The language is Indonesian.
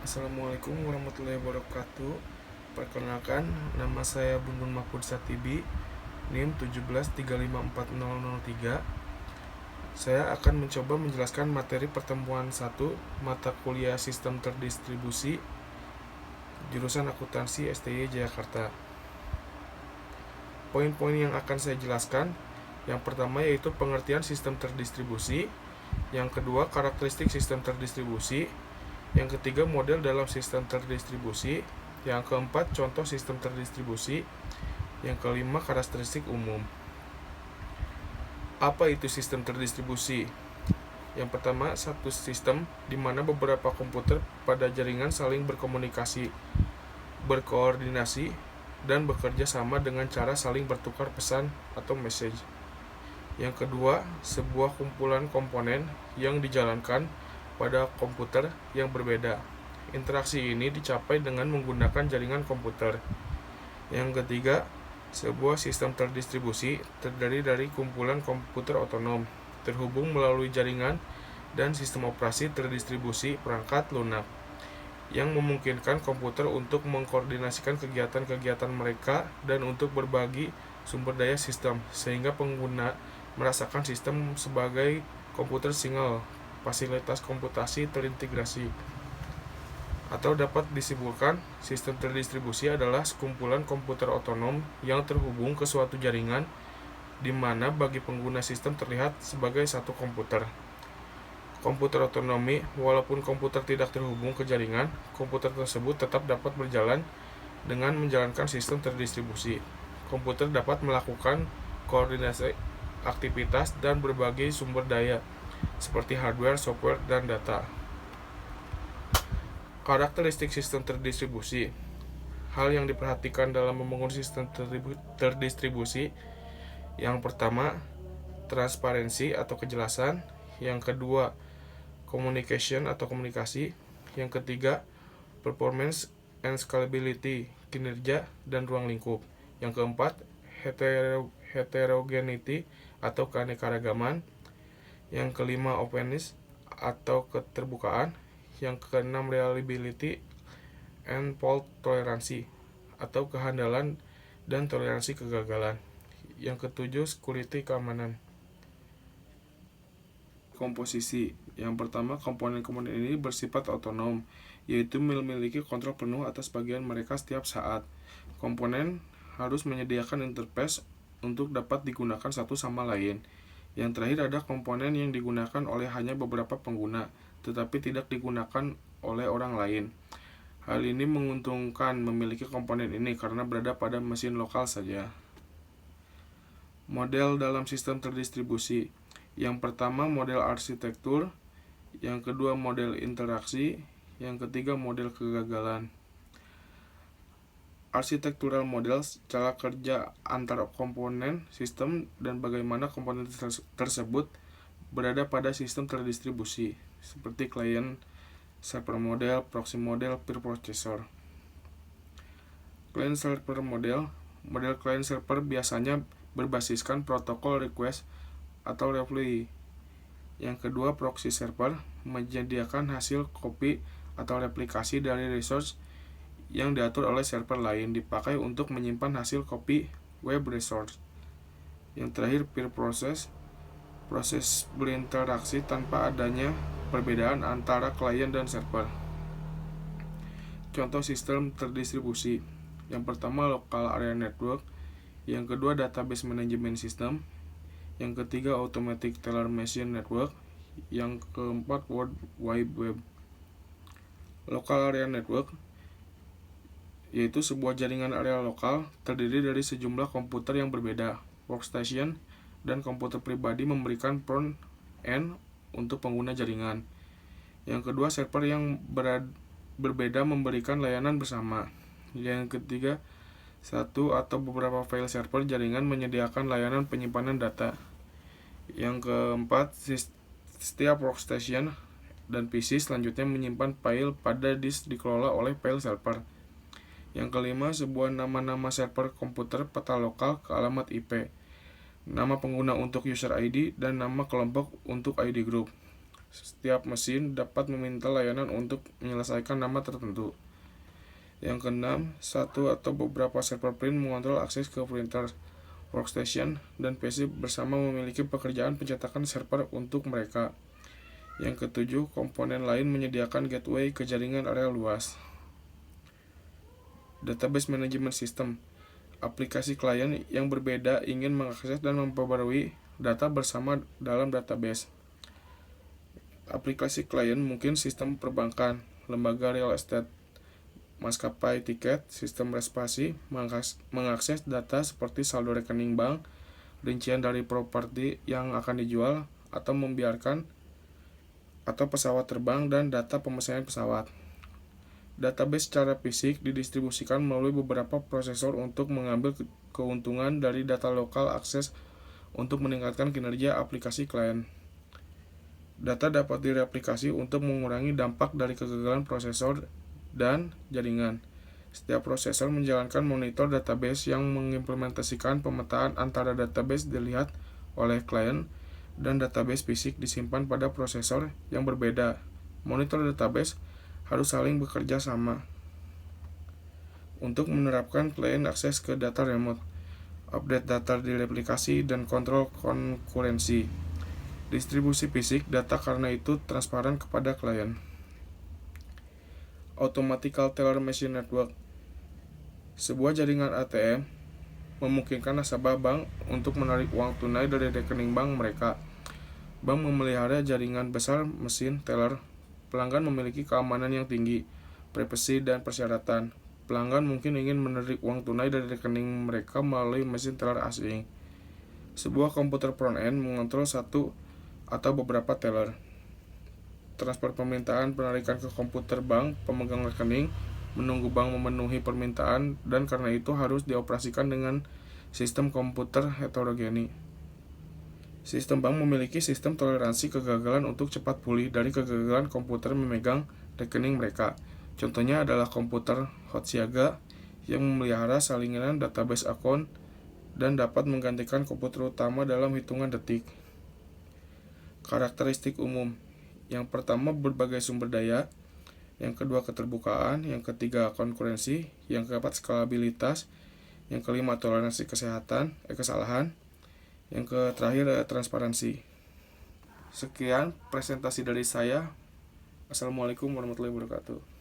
Assalamualaikum warahmatullahi wabarakatuh. Perkenalkan, nama saya Bun Mahfud Satibi, NIM 1735403. Saya akan mencoba menjelaskan materi pertemuan 1 mata kuliah Sistem Terdistribusi jurusan Akuntansi STY Jakarta. Poin-poin yang akan saya jelaskan, yang pertama yaitu pengertian sistem terdistribusi, yang kedua karakteristik sistem terdistribusi, yang ketiga model dalam sistem terdistribusi, yang keempat contoh sistem terdistribusi, yang kelima karakteristik umum. Apa itu sistem terdistribusi? Yang pertama, satu sistem di mana beberapa komputer pada jaringan saling berkomunikasi, berkoordinasi, dan bekerja sama dengan cara saling bertukar pesan atau message. Yang kedua, sebuah kumpulan komponen yang dijalankan pada komputer yang berbeda. Interaksi ini dicapai dengan menggunakan jaringan komputer. Yang ketiga, sebuah sistem terdistribusi terdiri dari kumpulan komputer otonom terhubung melalui jaringan dan sistem operasi terdistribusi perangkat lunak yang memungkinkan komputer untuk mengkoordinasikan kegiatan-kegiatan mereka dan untuk berbagi sumber daya sistem, sehingga pengguna merasakan sistem sebagai komputer single, fasilitas komputasi terintegrasi. Atau dapat disimpulkan, sistem terdistribusi adalah sekumpulan komputer otonom yang terhubung ke suatu jaringan di mana bagi pengguna sistem terlihat sebagai satu komputer. Komputer otonomi, walaupun komputer tidak terhubung ke jaringan, komputer tersebut tetap dapat berjalan dengan menjalankan sistem terdistribusi. Komputer dapat melakukan koordinasi aktivitas dan berbagai sumber daya seperti hardware, software, dan data. Karakteristik sistem terdistribusi. Hal yang diperhatikan dalam membangun sistem terdistribusi, yang pertama, transparansi atau kejelasan. Yang kedua, communication atau komunikasi. Yang ketiga, performance and scalability, kinerja dan ruang lingkup. Yang keempat, heterogeneity atau keanekaragaman. Yang kelima, openness atau keterbukaan. Yang keenam, reliability and fault tolerancy atau kehandalan dan toleransi kegagalan. Yang ketujuh, security, keamanan. Komposisi. Yang pertama, komponen-komponen ini bersifat otonom, yaitu memiliki kontrol penuh atas bagian mereka setiap saat. Komponen harus menyediakan interface untuk dapat digunakan satu sama lain. Yang terakhir ada komponen yang digunakan oleh hanya beberapa pengguna, tetapi tidak digunakan oleh orang lain. Hal ini menguntungkan memiliki komponen ini karena berada pada mesin lokal saja. Model dalam sistem terdistribusi. Yang pertama, model arsitektur. Yang kedua, model interaksi. Yang ketiga, model kegagalan. Arsitektural model, cara kerja antar komponen sistem dan bagaimana komponen tersebut berada pada sistem terdistribusi, seperti client server model, proxy model, peer processor. Client server model client server biasanya berbasiskan protokol request atau reply. Yang kedua, proxy server menyediakan hasil copy atau replikasi dari resource yang diatur oleh server lain, dipakai untuk menyimpan hasil copy web resource. Yang terakhir, peer process, proses berinteraksi tanpa adanya perbedaan antara klien dan server. Contoh sistem terdistribusi. Yang pertama, local area network. Yang kedua, database management system. Yang ketiga, automatic teller machine network. Yang keempat, World Wide Web. Local area network yaitu sebuah jaringan area lokal terdiri dari sejumlah komputer yang berbeda, workstation, dan komputer pribadi memberikan front end untuk pengguna jaringan. Yang kedua, server yang berbeda memberikan layanan bersama. Yang ketiga, satu atau beberapa file server jaringan menyediakan layanan penyimpanan data. Yang keempat, setiap workstation dan PC selanjutnya menyimpan file pada disk dikelola oleh file server. Yang kelima, sebuah nama-nama server komputer, peta lokal ke alamat IP, nama pengguna untuk user ID, dan nama kelompok untuk ID group. Setiap mesin dapat meminta layanan untuk menyelesaikan nama tertentu. Yang keenam, satu atau beberapa server print mengontrol akses ke printer, workstation, dan PC bersama memiliki pekerjaan pencetakan server untuk mereka. Yang ketujuh, komponen lain menyediakan gateway ke jaringan area luas. Database Management System. Aplikasi klien yang berbeda ingin mengakses dan memperbarui data bersama dalam database. Aplikasi klien mungkin sistem perbankan, lembaga real estate, maskapai tiket, sistem reservasi, mengakses data seperti saldo rekening bank, rincian dari properti yang akan dijual, atau membiarkan atau pesawat terbang dan data pemesanan pesawat. Database secara fisik didistribusikan melalui beberapa prosesor untuk mengambil keuntungan dari data lokal akses untuk meningkatkan kinerja aplikasi klien. Data dapat direplikasi untuk mengurangi dampak dari kegagalan prosesor dan jaringan. Setiap prosesor menjalankan monitor database yang mengimplementasikan pemetaan antara database dilihat oleh klien dan database fisik disimpan pada prosesor yang berbeda. Monitor database harus saling bekerja sama. Untuk menerapkan klien akses ke data remote, update data direplikasi, dan kontrol konkurensi. Distribusi fisik data karena itu transparan kepada klien. Automatical Teller Machine Network. Sebuah jaringan ATM memungkinkan nasabah bank untuk menarik uang tunai dari rekening bank mereka. Bank memelihara jaringan besar mesin teller. Pelanggan memiliki keamanan yang tinggi, privasi, dan persyaratan. Pelanggan mungkin ingin menarik uang tunai dari rekening mereka melalui mesin teller asing. Sebuah komputer front-end mengontrol satu atau beberapa teller. Transfer permintaan penarikan ke komputer bank pemegang rekening, menunggu bank memenuhi permintaan, dan karena itu harus dioperasikan dengan sistem komputer heterogeni. Sistem bank memiliki sistem toleransi kegagalan untuk cepat pulih dari kegagalan komputer memegang rekening mereka. Contohnya adalah komputer hot siaga yang memelihara salinan database akun dan dapat menggantikan komputer utama dalam hitungan detik. Karakteristik umum. Yang pertama, berbagai sumber daya. Yang kedua, keterbukaan. Yang ketiga, konkurensi. Yang keempat, skalabilitas. Yang kelima, toleransi kesalahan. Yang terakhir, transparansi. Sekian presentasi dari saya. Assalamualaikum warahmatullahi wabarakatuh.